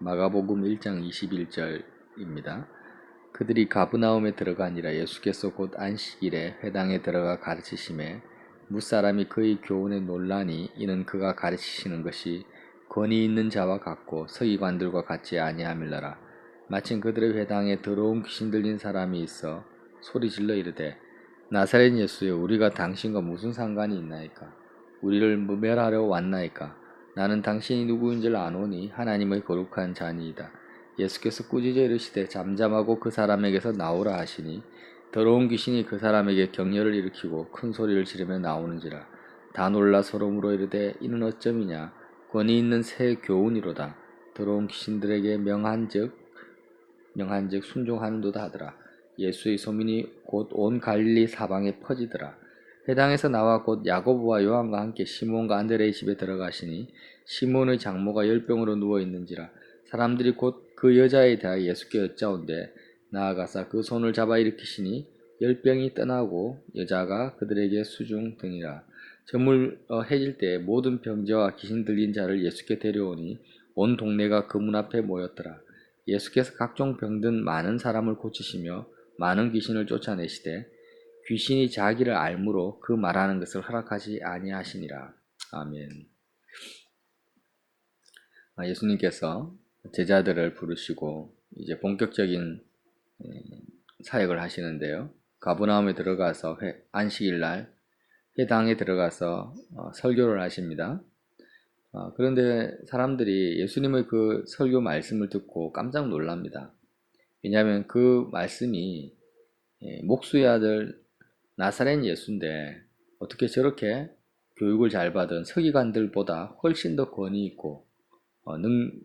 마가복음 1장 21절입니다. 그들이 가브나움에 들어가니라. 예수께서 곧 안식일에 회당에 들어가 가르치심에 무사람이 그의 교훈에 놀라니 이는 그가 가르치시는 것이 권위 있는 자와 같고 서기관들과 같지 아니함일러라. 마침 그들의 회당에 더러운 귀신 들린 사람이 있어 소리질러 이르되 나사렛 예수여, 우리가 당신과 무슨 상관이 있나이까? 우리를 멸하려 왔나이까? 나는 당신이 누구인 줄 아노니 하나님의 거룩한 자니이다. 예수께서 꾸짖어 이르시되 잠잠하고 그 사람에게서 나오라 하시니 더러운 귀신이 그 사람에게 격려를 일으키고 큰 소리를 지르며 나오는지라. 다 놀라 서러움으로 이르되 이는 어쩌미냐? 권위 있는 새 교훈이로다. 더러운 귀신들에게 명한즉 순종하는도다 하더라. 예수의 소문이 곧 온 갈릴리 사방에 퍼지더라. 회당에서 나와 곧 야고보와 요한과 함께 시몬과 안드레의 집에 들어가시니 시몬의 장모가 10병으로 누워 있는지라. 사람들이 곧 그 여자에 대하여 예수께 여짜온대 나아가사 그 손을 잡아 일으키시니 10병이 떠나고 여자가 그들에게 수중드니라. 저물 해질 때 모든 병자와 귀신 들린 자를 예수께 데려오니 온 동네가 그 문 앞에 모였더라. 예수께서 각종 병든 많은 사람을 고치시며 많은 귀신을 쫓아내시되 귀신이 자기를 알므로 그 말하는 것을 허락하지 아니하시니라. 아멘. 예수님께서 제자들을 부르시고 이제 본격적인 사역을 하시는데요. 가버나움에 들어가서 안식일날 회당에 들어가서 설교를 하십니다. 그런데 사람들이 예수님의 그 설교 말씀을 듣고 깜짝 놀랍니다. 왜냐하면 그 말씀이 목수의 아들 나사렛 예수인데 어떻게 저렇게 교육을 잘 받은 서기관들보다 훨씬 더 권위 있고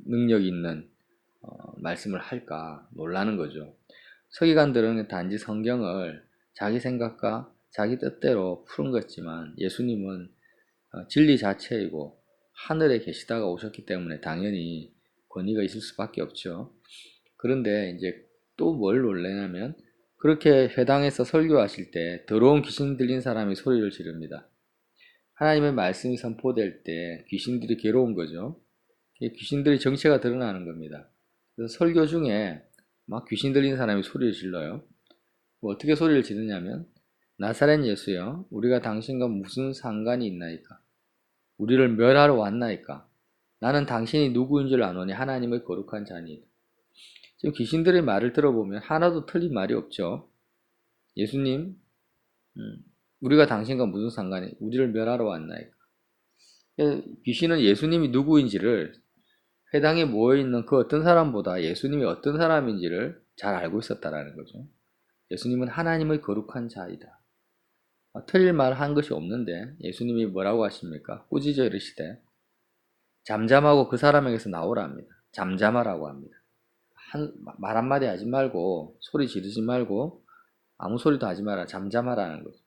능력 있는 말씀을 할까 놀라는 거죠. 서기관들은 단지 성경을 자기 생각과 자기 뜻대로 푸는 것지만 예수님은 진리 자체이고 하늘에 계시다가 오셨기 때문에 당연히 권위가 있을 수밖에 없죠. 그런데 이제 또 뭘 놀라냐면 그렇게 회당에서 설교하실 때 더러운 귀신 들린 사람이 소리를 지릅니다. 하나님의 말씀이 선포될 때 귀신들이 괴로운 거죠. 귀신들의 정체가 드러나는 겁니다. 그래서 설교 중에 막 귀신 들린 사람이 소리를 질러요. 어떻게 소리를 지르냐면 나사렛 예수여, 우리가 당신과 무슨 상관이 있나이까? 우리를 멸하러 왔나이까? 나는 당신이 누구인 줄 아노니 하나님의 거룩한 자니이다. 지금 귀신들의 말을 들어보면 하나도 틀린 말이 없죠. 예수님, 우리가 당신과 무슨 상관이, 우리를 멸하러 왔나이까? 귀신은 예수님이 누구인지를 회당에 모여있는 그 어떤 사람보다 예수님이 어떤 사람인지를 잘 알고 있었다라는 거죠. 예수님은 하나님의 거룩한 자이다. 틀릴 말 한 것이 없는데 예수님이 뭐라고 하십니까? 꾸짖어 이르시되 잠잠하고 그 사람에게서 나오라 합니다. 잠잠하라고 합니다. 말 한마디 하지 말고 소리 지르지 말고 아무 소리도 하지 마라. 잠잠하라는 거죠.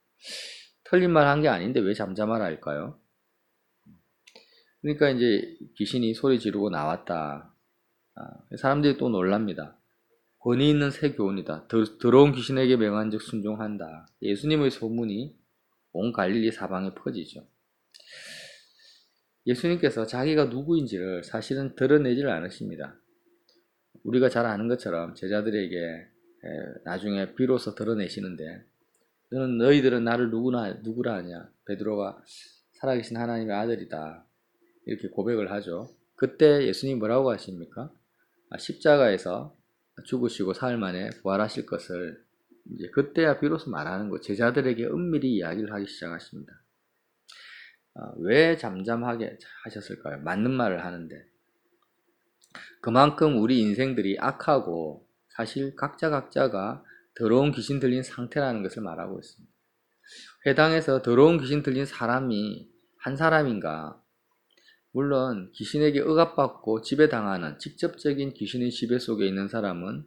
틀린 말 한 게 아닌데 왜 잠잠하라 할까요? 그러니까 이제 귀신이 소리 지르고 나왔다. 사람들이 또 놀랍니다. 권위 있는 새 교훈이다. 더러운 귀신에게 명한즉 순종한다. 예수님의 소문이 온 갈릴리 사방에 퍼지죠. 예수님께서 자기가 누구인지를 사실은 드러내지를 않으십니다. 우리가 잘 아는 것처럼 제자들에게 나중에 비로소 드러내시는데 너희들은 나를 누구라 하냐? 베드로가 살아계신 하나님의 아들이다. 이렇게 고백을 하죠. 그때 예수님이 뭐라고 하십니까? 십자가에서 죽으시고 사흘 만에 부활하실 것을 이제 그때야 비로소 말하는 거. 제자들에게 은밀히 이야기를 하기 시작하십니다. 왜 잠잠하게 하셨을까요? 맞는 말을 하는데 그만큼 우리 인생들이 악하고 사실 각자가 더러운 귀신 들린 상태라는 것을 말하고 있습니다. 회당에서 더러운 귀신 들린 사람이 한 사람인가? 물론 귀신에게 억압받고 지배당하는 직접적인 귀신의 지배 속에 있는 사람은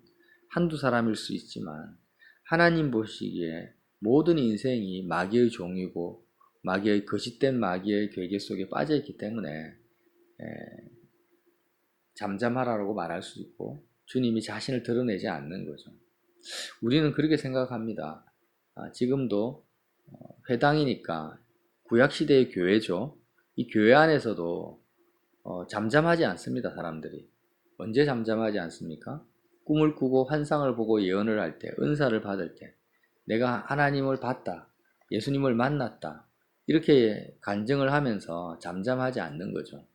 한두 사람일 수 있지만 하나님 보시기에 모든 인생이 마귀의 종이고 거짓된 마귀의 괴계 속에 빠져있기 때문에 잠잠하라고 말할 수 있고 주님이 자신을 드러내지 않는 거죠. 우리는 그렇게 생각합니다. 지금도 회당이니까 구약시대의 교회죠. 이 교회 안에서도 잠잠하지 않습니다. 사람들이. 언제 잠잠하지 않습니까? 꿈을 꾸고 환상을 보고 예언을 할 때, 은사를 받을 때, 내가 하나님을 봤다, 예수님을 만났다, 이렇게 간증을 하면서 잠잠하지 않는 거죠.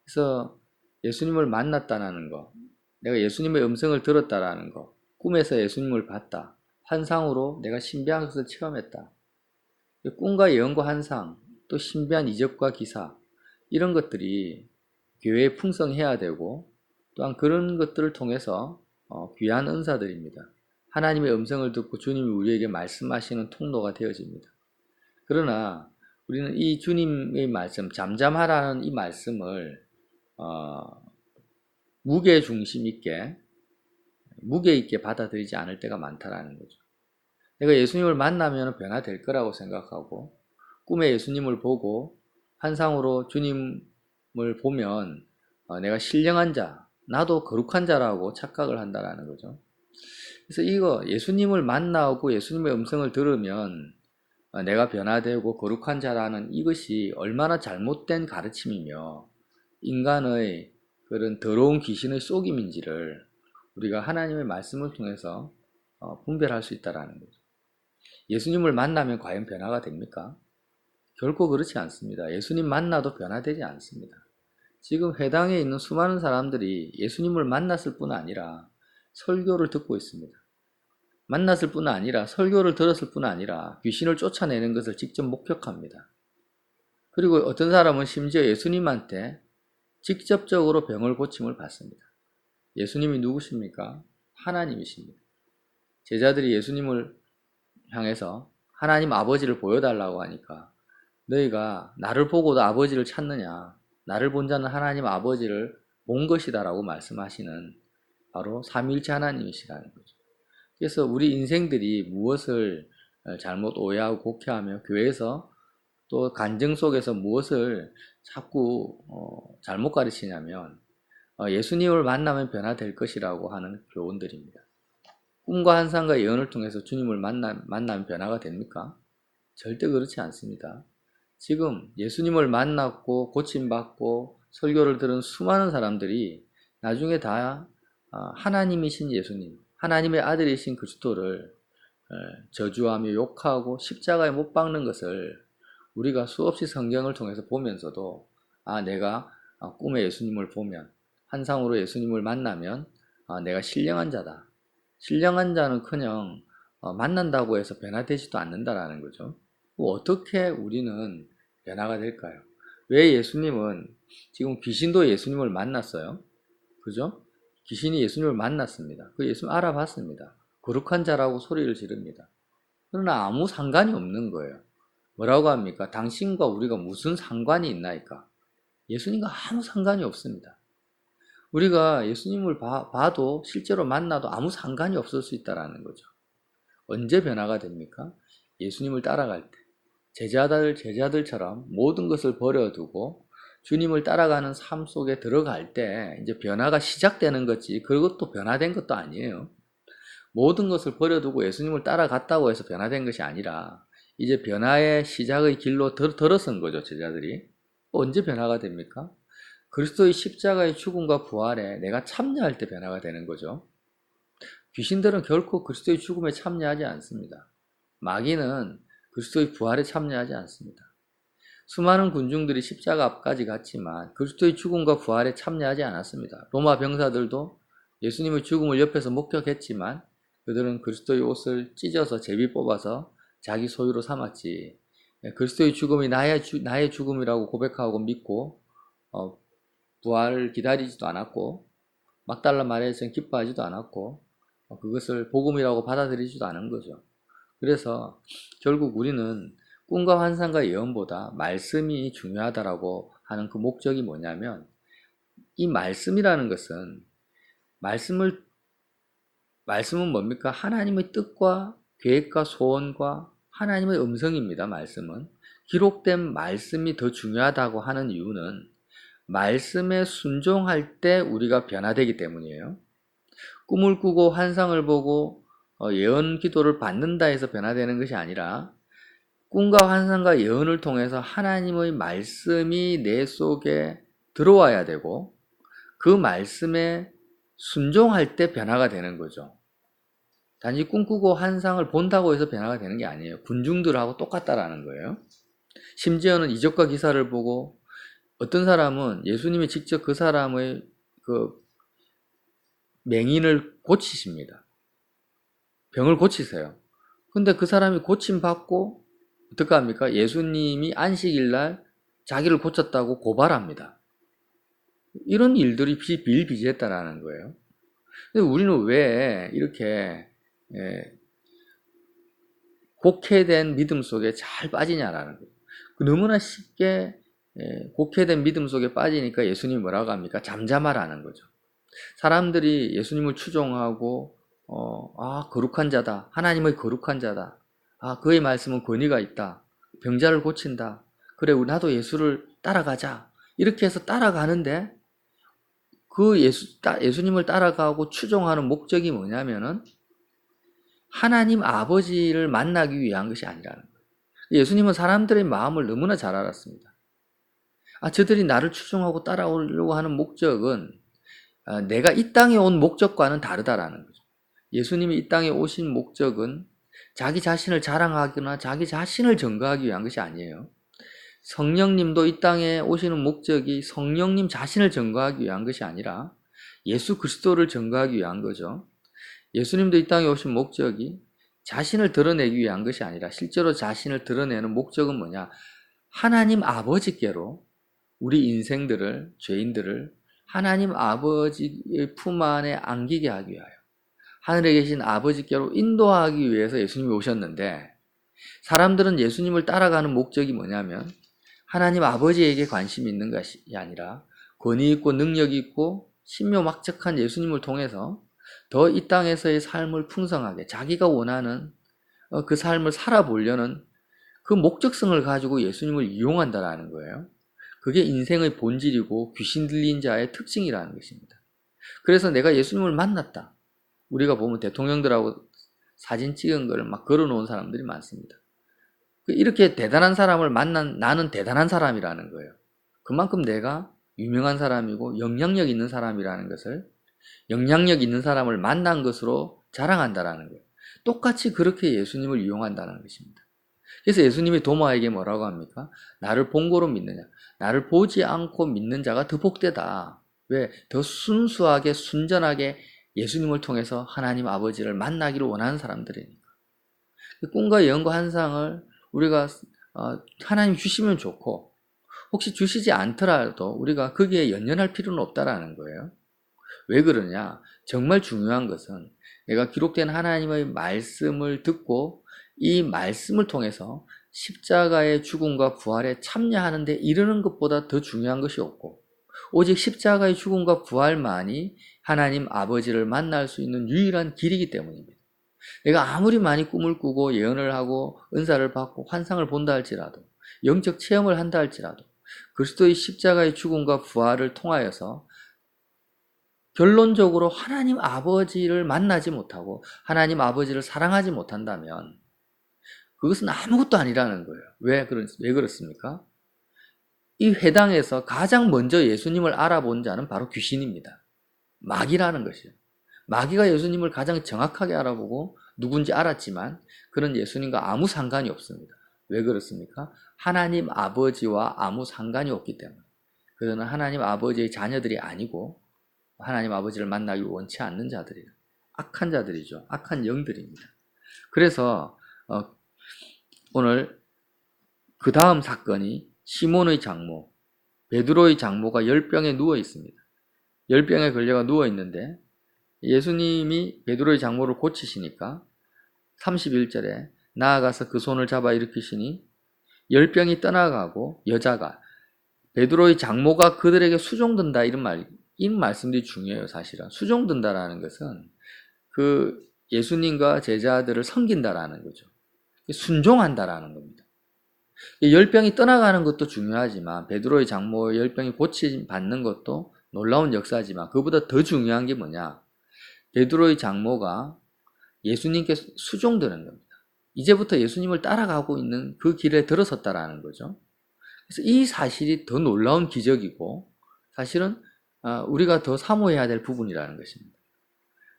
그래서 예수님을 만났다는 거, 내가 예수님의 음성을 들었다라는 거, 꿈에서 예수님을 봤다, 환상으로 내가 신비한 것을 체험했다. 꿈과 예언과 환상, 또 신비한 이적과 기사, 이런 것들이 교회에 풍성해야 되고, 또한 그런 것들을 통해서 귀한 은사들입니다. 하나님의 음성을 듣고 주님이 우리에게 말씀하시는 통로가 되어집니다. 그러나 우리는 이 주님의 말씀, 잠잠하라는 이 말씀을 무게 중심 있게, 무게 있게 받아들이지 않을 때가 많다라는 거죠. 내가 예수님을 만나면 변화될 거라고 생각하고, 꿈에 예수님을 보고 환상으로 주님을 보면 내가 신령한 자, 나도 거룩한 자라고 착각을 한다라는 거죠. 그래서 이거 예수님을 만나고 예수님의 음성을 들으면 내가 변화되고 거룩한 자라는 이것이 얼마나 잘못된 가르침이며 인간의 그런 더러운 귀신의 속임인지를 우리가 하나님의 말씀을 통해서 분별할 수 있다는 거죠. 예수님을 만나면 과연 변화가 됩니까? 결코 그렇지 않습니다. 예수님 만나도 변화되지 않습니다. 지금 회당에 있는 수많은 사람들이 예수님을 만났을 뿐 아니라 설교를 듣고 있습니다. 만났을 뿐 아니라 설교를 들었을 뿐 아니라 귀신을 쫓아내는 것을 직접 목격합니다. 그리고 어떤 사람은 심지어 예수님한테 직접적으로 병을 고침을 받습니다. 예수님이 누구십니까? 하나님이십니다. 제자들이 예수님을 향해서 하나님 아버지를 보여달라고 하니까 너희가 나를 보고도 아버지를 찾느냐? 나를 본 자는 하나님 아버지를 본 것이다 라고 말씀하시는 바로 삼위일체 하나님이시라는 거죠. 그래서 우리 인생들이 무엇을 잘못 오해하고 곡해하며 교회에서 또 간증 속에서 무엇을 자꾸 잘못 가르치냐면 예수님을 만나면 변화될 것이라고 하는 교훈들입니다. 꿈과 환상과 예언을 통해서 주님을 만나면 변화가 됩니까? 절대 그렇지 않습니다. 지금 예수님을 만났고 고침받고 설교를 들은 수많은 사람들이 나중에 다 하나님이신 예수님, 하나님의 아들이신 그리스도를 저주하며 욕하고 십자가에 못 박는 것을 우리가 수없이 성경을 통해서 보면서도 내가 꿈에 예수님을 보면 환상으로 예수님을 만나면 내가 신령한 자다. 신령한 자는커녕 만난다고 해서 변화되지도 않는다라는 거죠. 어떻게 우리는 변화가 될까요? 왜 예수님은 지금 귀신도 예수님을 만났어요? 그죠? 귀신이 예수님을 만났습니다. 그 예수님 알아봤습니다. 거룩한 자라고 소리를 지릅니다. 그러나 아무 상관이 없는 거예요. 뭐라고 합니까? 당신과 우리가 무슨 상관이 있나이까? 예수님과 아무 상관이 없습니다. 우리가 예수님을 봐도 실제로 만나도 아무 상관이 없을 수 있다는 거죠. 언제 변화가 됩니까? 예수님을 따라갈 때. 제자들처럼 모든 것을 버려두고 주님을 따라가는 삶 속에 들어갈 때 이제 변화가 시작되는 거지 그것도 변화된 것도 아니에요. 모든 것을 버려두고 예수님을 따라갔다고 해서 변화된 것이 아니라 이제 변화의 시작의 길로 들어선 거죠. 제자들이. 언제 변화가 됩니까? 그리스도의 십자가의 죽음과 부활에 내가 참여할 때 변화가 되는 거죠. 귀신들은 결코 그리스도의 죽음에 참여하지 않습니다. 마귀는 그리스도의 부활에 참여하지 않습니다. 수많은 군중들이 십자가 앞까지 갔지만 그리스도의 죽음과 부활에 참여하지 않았습니다. 로마 병사들도 예수님의 죽음을 옆에서 목격했지만 그들은 그리스도의 옷을 찢어서 제비 뽑아서 자기 소유로 삼았지. 그리스도의 죽음이 나의 죽음이라고 고백하고 믿고 부활을 기다리지도 않았고 막달라 마리아처럼 기뻐하지도 않았고 그것을 복음이라고 받아들이지도 않은 거죠. 그래서 결국 우리는 꿈과 환상과 예언보다 말씀이 중요하다라고 하는 그 목적이 뭐냐면 이 말씀이라는 것은 말씀은 뭡니까? 하나님의 뜻과 계획과 소원과 하나님의 음성입니다. 말씀은. 기록된 말씀이 더 중요하다고 하는 이유는 말씀에 순종할 때 우리가 변화되기 때문이에요. 꿈을 꾸고 환상을 보고 예언 기도를 받는다 해서 변화되는 것이 아니라 꿈과 환상과 예언을 통해서 하나님의 말씀이 내 속에 들어와야 되고 그 말씀에 순종할 때 변화가 되는 거죠. 단지 꿈꾸고 환상을 본다고 해서 변화가 되는 게 아니에요. 군중들하고 똑같다라는 거예요. 심지어는 이적과 기사를 보고 어떤 사람은 예수님이 직접 그 사람의 그 맹인을 고치십니다. 병을 고치세요. 근데 그 사람이 고침받고 어떻게 합니까? 예수님이 안식일 날 자기를 고쳤다고 고발합니다. 이런 일들이 비일비재했다라는 거예요. 근데 우리는 왜 이렇게 곡해된 믿음 속에 잘 빠지냐라는 거예요. 너무나 쉽게 곡해된 믿음 속에 빠지니까 예수님이 뭐라고 합니까? 잠잠하라는 거죠. 사람들이 예수님을 추종하고 거룩한 자다. 하나님의 거룩한 자다. 그의 말씀은 권위가 있다. 병자를 고친다. 그래, 나도 예수를 따라가자. 이렇게 해서 따라가는데 그 예수님을 따라가고 추종하는 목적이 뭐냐면은 하나님 아버지를 만나기 위한 것이 아니라는 거예요. 예수님은 사람들의 마음을 너무나 잘 알았습니다. 저들이 나를 추종하고 따라오려고 하는 목적은 내가 이 땅에 온 목적과는 다르다라는 거죠. 예수님이 이 땅에 오신 목적은 자기 자신을 자랑하거나 자기 자신을 증거하기 위한 것이 아니에요. 성령님도 이 땅에 오시는 목적이 성령님 자신을 증거하기 위한 것이 아니라 예수 그리스도를 증거하기 위한 거죠. 예수님도 이 땅에 오신 목적이 자신을 드러내기 위한 것이 아니라 실제로 자신을 드러내는 목적은 뭐냐? 하나님 아버지께로 우리 인생들을, 죄인들을 하나님 아버지의 품 안에 안기게 하기 위하여 하늘에 계신 아버지께로 인도하기 위해서 예수님이 오셨는데, 사람들은 예수님을 따라가는 목적이 뭐냐면 하나님 아버지에게 관심이 있는 것이 아니라 권위 있고 능력 있고 신묘막측한 예수님을 통해서 더 이 땅에서의 삶을 풍성하게 자기가 원하는 그 삶을 살아보려는 그 목적성을 가지고 예수님을 이용한다라는 거예요. 그게 인생의 본질이고 귀신 들린 자의 특징이라는 것입니다. 그래서 내가 예수님을 만났다. 우리가 보면 대통령들하고 사진 찍은 걸 막 걸어놓은 사람들이 많습니다. 이렇게 대단한 사람을 만난 나는 대단한 사람이라는 거예요. 그만큼 내가 유명한 사람이고 영향력 있는 사람이라는 것을, 영향력 있는 사람을 만난 것으로 자랑한다라는 거예요. 똑같이 그렇게 예수님을 이용한다는 것입니다. 그래서 예수님이 도마에게 뭐라고 합니까? 나를 본고로 믿느냐? 나를 보지 않고 믿는 자가 더 복되다. 왜? 더 순수하게 순전하게 예수님을 통해서 하나님 아버지를 만나기를 원하는 사람들이니까. 꿈과 예언과 환상을 우리가 하나님 주시면 좋고, 혹시 주시지 않더라도 우리가 거기에 연연할 필요는 없다라는 거예요. 왜 그러냐? 정말 중요한 것은 내가 기록된 하나님의 말씀을 듣고 이 말씀을 통해서 십자가의 죽음과 부활에 참여하는 데 이르는 것보다 더 중요한 것이 없고, 오직 십자가의 죽음과 부활만이 하나님 아버지를 만날 수 있는 유일한 길이기 때문입니다. 내가 아무리 많이 꿈을 꾸고 예언을 하고 은사를 받고 환상을 본다 할지라도, 영적 체험을 한다 할지라도 그리스도의 십자가의 죽음과 부활을 통하여서 결론적으로 하나님 아버지를 만나지 못하고 하나님 아버지를 사랑하지 못한다면 그것은 아무것도 아니라는 거예요. 왜 그렇습니까? 이 회당에서 가장 먼저 예수님을 알아본 자는 바로 귀신입니다. 마귀라는 것이요. 마귀가 예수님을 가장 정확하게 알아보고 누군지 알았지만 그는 예수님과 아무 상관이 없습니다. 왜 그렇습니까? 하나님 아버지와 아무 상관이 없기 때문에. 그들은 하나님 아버지의 자녀들이 아니고 하나님 아버지를 만나기 원치 않는 자들이에요. 악한 자들이죠. 악한 영들입니다. 그래서 오늘 그 다음 사건이 시몬의 장모, 베드로의 장모가 열병에 누워 있습니다. 열병에 걸려가 누워 있는데 예수님이 베드로의 장모를 고치시니까 31절에 나아가서 그 손을 잡아 일으키시니 열병이 떠나가고 여자가, 베드로의 장모가 그들에게 수종든다, 이 말씀들이 중요해요. 사실은 수종든다라는 것은 그 예수님과 제자들을 섬긴다라는 거죠. 순종한다라는 겁니다. 열병이 떠나가는 것도 중요하지만 베드로의 장모 열병이 고침받는 것도 놀라운 역사지만 그보다 더 중요한 게 뭐냐? 베드로의 장모가 예수님께 수종드는 겁니다. 이제부터 예수님을 따라가고 있는 그 길에 들어섰다라는 거죠. 그래서 이 사실이 더 놀라운 기적이고 사실은 우리가 더 사모해야 될 부분이라는 것입니다.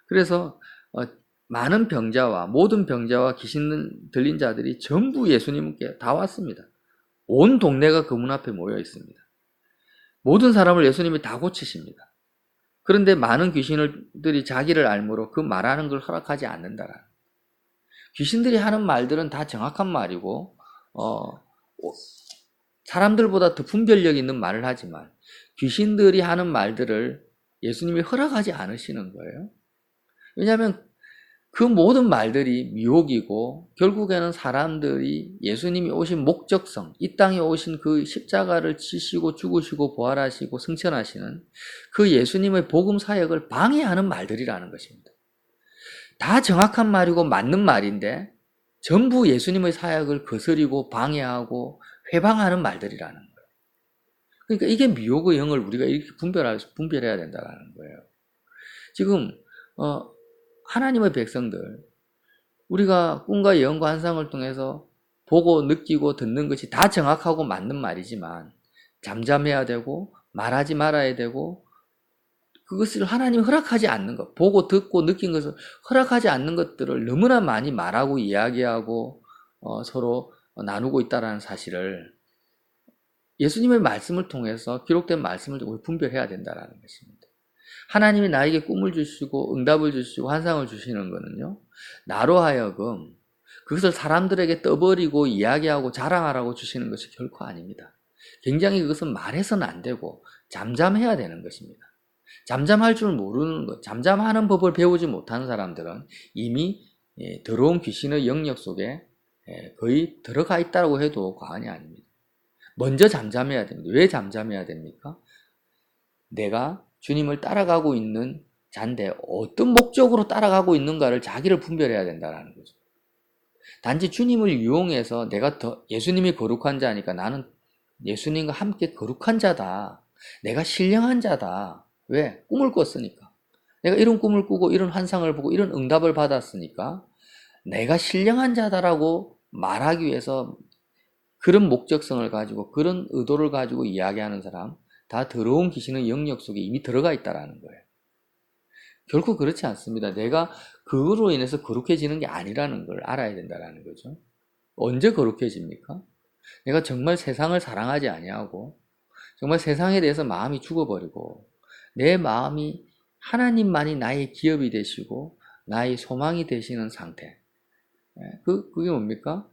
그래서 많은 병자와 모든 병자와 귀신 들린 자들이 전부 예수님께 다 왔습니다. 온 동네가 그 문 앞에 모여 있습니다. 모든 사람을 예수님이 다 고치십니다. 그런데 많은 귀신들이 자기를 알므로 그 말하는 걸 허락하지 않는다라. 귀신들이 하는 말들은 다 정확한 말이고 사람들보다 더 분별력 있는 말을 하지만 귀신들이 하는 말들을 예수님이 허락하지 않으시는 거예요. 왜냐하면 그 모든 말들이 미혹이고 결국에는 사람들이 예수님이 오신 목적성, 이 땅에 오신 그 십자가를 지시고 죽으시고 부활하시고 승천하시는 그 예수님의 복음 사역을 방해하는 말들이라는 것입니다. 다 정확한 말이고 맞는 말인데 전부 예수님의 사역을 거스리고 방해하고 회방하는 말들이라는 거예요. 그러니까 이게 미혹의 영을 우리가 이렇게 분별해야 된다는 거예요. 지금 하나님의 백성들, 우리가 꿈과 예언과 환상을 통해서 보고 느끼고 듣는 것이 다 정확하고 맞는 말이지만 잠잠해야 되고 말하지 말아야 되고 그것을 하나님이 허락하지 않는 것, 보고 듣고 느낀 것을 허락하지 않는 것들을 너무나 많이 말하고 이야기하고 서로 나누고 있다는 사실을 예수님의 말씀을 통해서 기록된 말씀을 분별해야 된다는 것입니다. 하나님이 나에게 꿈을 주시고 응답을 주시고 환상을 주시는 것은요, 나로 하여금 그것을 사람들에게 떠버리고 이야기하고 자랑하라고 주시는 것이 결코 아닙니다. 굉장히 그것은 말해서는 안 되고 잠잠해야 되는 것입니다. 잠잠할 줄 모르는 것, 잠잠하는 법을 배우지 못하는 사람들은 이미 더러운 귀신의 영역 속에 거의 들어가 있다고 해도 과언이 아닙니다. 먼저 잠잠해야 됩니다. 왜 잠잠해야 됩니까? 내가 주님을 따라가고 있는 자인데 어떤 목적으로 따라가고 있는가를 자기를 분별해야 된다는 거죠. 단지 주님을 이용해서 내가 예수님이 거룩한 자니까 나는 예수님과 함께 거룩한 자다. 내가 신령한 자다. 왜? 꿈을 꿨으니까. 내가 이런 꿈을 꾸고 이런 환상을 보고 이런 응답을 받았으니까 내가 신령한 자다라고 말하기 위해서 그런 목적성을 가지고 그런 의도를 가지고 이야기하는 사람 다 더러운 귀신의 영역 속에 이미 들어가 있다는 거예요. 결코 그렇지 않습니다. 내가 그거로 인해서 거룩해지는 게 아니라는 걸 알아야 된다는 거죠. 언제 거룩해집니까? 내가 정말 세상을 사랑하지 아니하고 정말 세상에 대해서 마음이 죽어버리고 내 마음이 하나님만이 나의 기업이 되시고 나의 소망이 되시는 상태. 그게 뭡니까?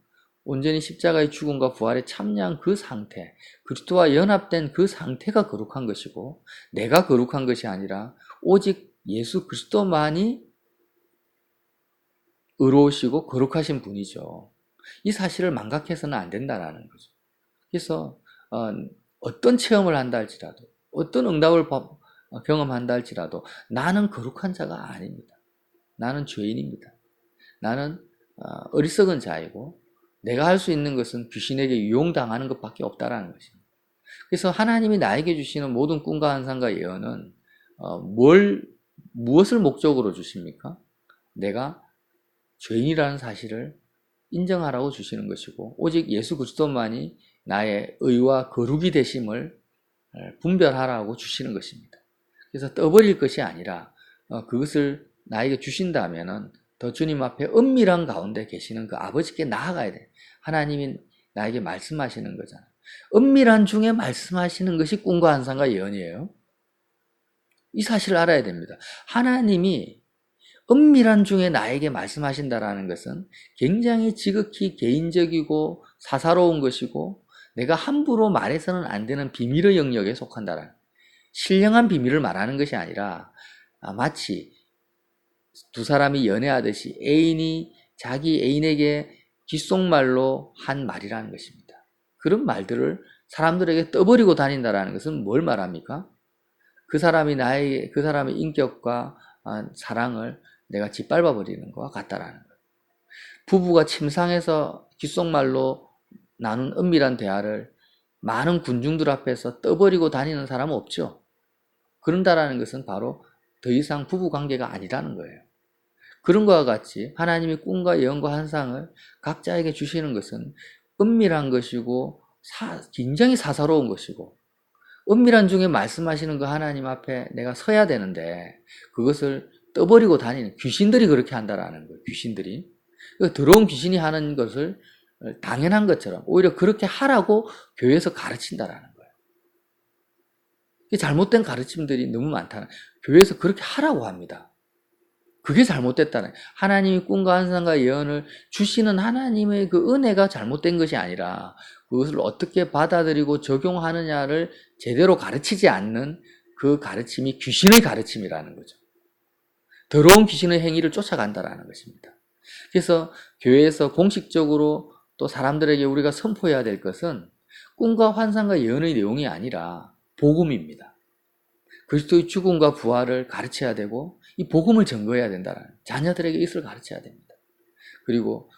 온전히 십자가의 죽음과 부활에 참여한 그 상태, 그리스도와 연합된 그 상태가 거룩한 것이고 내가 거룩한 것이 아니라 오직 예수 그리스도만이 의로우시고 거룩하신 분이죠. 이 사실을 망각해서는 안 된다는 거죠. 그래서 어떤 체험을 한다 할지라도 어떤 응답을 경험한다 할지라도 나는 거룩한 자가 아닙니다. 나는 죄인입니다. 나는 어리석은 자이고 내가 할 수 있는 것은 귀신에게 유용당하는 것밖에 없다라는 것입니다. 그래서 하나님이 나에게 주시는 모든 꿈과 환상과 예언은 무엇을 목적으로 주십니까? 내가 죄인이라는 사실을 인정하라고 주시는 것이고 오직 예수 그리스도만이 나의 의와 거룩이 되심을 분별하라고 주시는 것입니다. 그래서 떠버릴 것이 아니라 그것을 나에게 주신다면은 더 주님 앞에 은밀한 가운데 계시는 그 아버지께 나아가야 돼. 하나님이 나에게 말씀하시는 거잖아. 은밀한 중에 말씀하시는 것이 꿈과 환상과 예언이에요. 이 사실을 알아야 됩니다. 하나님이 은밀한 중에 나에게 말씀하신다라는 것은 굉장히 지극히 개인적이고 사사로운 것이고 내가 함부로 말해서는 안 되는 비밀의 영역에 속한다라는, 신령한 비밀을 말하는 것이 아니라 마치 두 사람이 연애하듯이 애인이 자기 애인에게 귓속말로 한 말이라는 것입니다. 그런 말들을 사람들에게 떠버리고 다닌다라는 것은 뭘 말합니까? 그 사람의 인격과 사랑을 내가 짓밟아 버리는 것과 같다라는 거예요. 부부가 침상에서 귓속말로 나눈 은밀한 대화를 많은 군중들 앞에서 떠버리고 다니는 사람은 없죠. 그런다라는 것은 바로 더 이상 부부 관계가 아니라는 거예요. 그런 것과 같이 하나님이 꿈과 예언과 환상을 각자에게 주시는 것은 은밀한 것이고 굉장히 사사로운 것이고 은밀한 중에 말씀하시는 그 하나님 앞에 내가 서야 되는데 그것을 떠버리고 다니는 귀신들이 그렇게 한다라는 거예요. 귀신들이. 더러운 귀신이 하는 것을 당연한 것처럼 오히려 그렇게 하라고 교회에서 가르친다라는 거예요. 잘못된 가르침들이 너무 많다는 거예요. 교회에서 그렇게 하라고 합니다. 그게 잘못됐다는 거예요. 하나님이 꿈과 환상과 예언을 주시는 하나님의 그 은혜가 잘못된 것이 아니라 그것을 어떻게 받아들이고 적용하느냐를 제대로 가르치지 않는 그 가르침이 귀신의 가르침이라는 거죠. 더러운 귀신의 행위를 쫓아간다라는 것입니다. 그래서 교회에서 공식적으로 또 사람들에게 우리가 선포해야 될 것은 꿈과 환상과 예언의 내용이 아니라 복음입니다. 그리스도의 죽음과 부활을 가르쳐야 되고 이 복음을 증거해야 된다는 자녀들에게 이것을 가르쳐야 됩니다. 그리고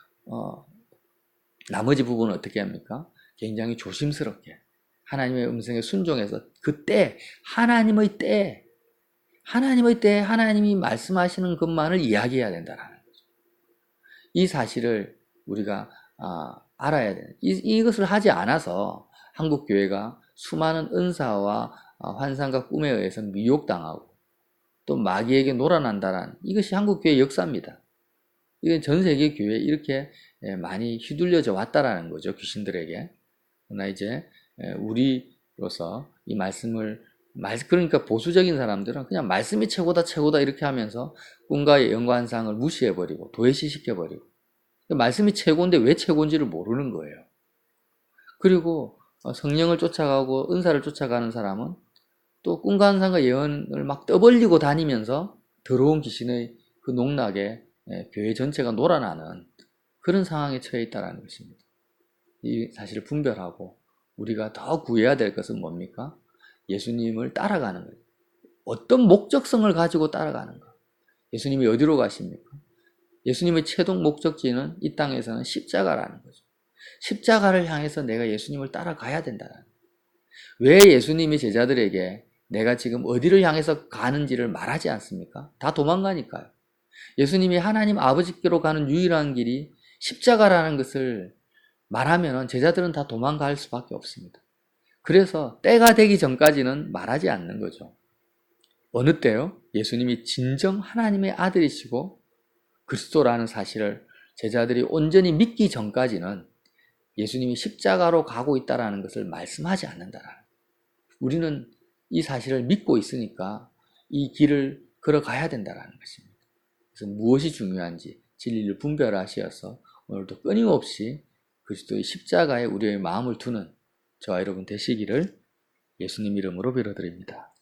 나머지 부분은 어떻게 합니까? 굉장히 조심스럽게 하나님의 음성에 순종해서 그때 하나님의 때에 하나님이 말씀하시는 것만을 이야기해야 된다는 거죠. 이 사실을 우리가 알아야 돼요. 이것을 하지 않아서 한국 교회가 수많은 은사와 환상과 꿈에 의해서 미혹당하고 또 마귀에게 놀아난다는 이것이 한국 교회의 역사입니다. 이건 전 세계 교회에 이렇게 많이 휘둘려져 왔다라는 거죠. 귀신들에게. 그러나 이제 우리로서 이 말씀을 그러니까 보수적인 사람들은 그냥 말씀이 최고다 이렇게 하면서 꿈과 예언과 환상을 무시해버리고 도외시시켜버리고 말씀이 최고인데 왜 최고인지를 모르는 거예요. 그리고 성령을 쫓아가고 은사를 쫓아가는 사람은 또 꿈과 환상과 예언을 막 떠벌리고 다니면서 더러운 귀신의 그 농락에 교회 전체가 놀아나는 그런 상황에 처해 있다는 것입니다. 이 사실을 분별하고 우리가 더 구해야 될 것은 뭡니까? 예수님을 따라가는 거예요. 어떤 목적성을 가지고 따라가는가? 예수님이 어디로 가십니까? 예수님의 최종 목적지는 이 땅에서는 십자가라는 거죠. 십자가를 향해서 내가 예수님을 따라가야 된다는 거예요. 왜 예수님이 제자들에게 내가 지금 어디를 향해서 가는지를 말하지 않습니까? 다 도망가니까요. 예수님이 하나님 아버지께로 가는 유일한 길이 십자가라는 것을 말하면 제자들은 다 도망갈 수밖에 없습니다. 그래서 때가 되기 전까지는 말하지 않는 거죠. 어느 때요? 예수님이 진정 하나님의 아들이시고 그리스도라는 사실을 제자들이 온전히 믿기 전까지는 예수님이 십자가로 가고 있다는 것을 말씀하지 않는다라는 거예요. 우리는 이 사실을 믿고 있으니까 이 길을 걸어가야 된다는 것입니다. 그래서 무엇이 중요한지 진리를 분별하시어서 오늘도 끊임없이 그리스도의 십자가에 우리의 마음을 두는 저와 여러분 되시기를 예수님 이름으로 빌어드립니다.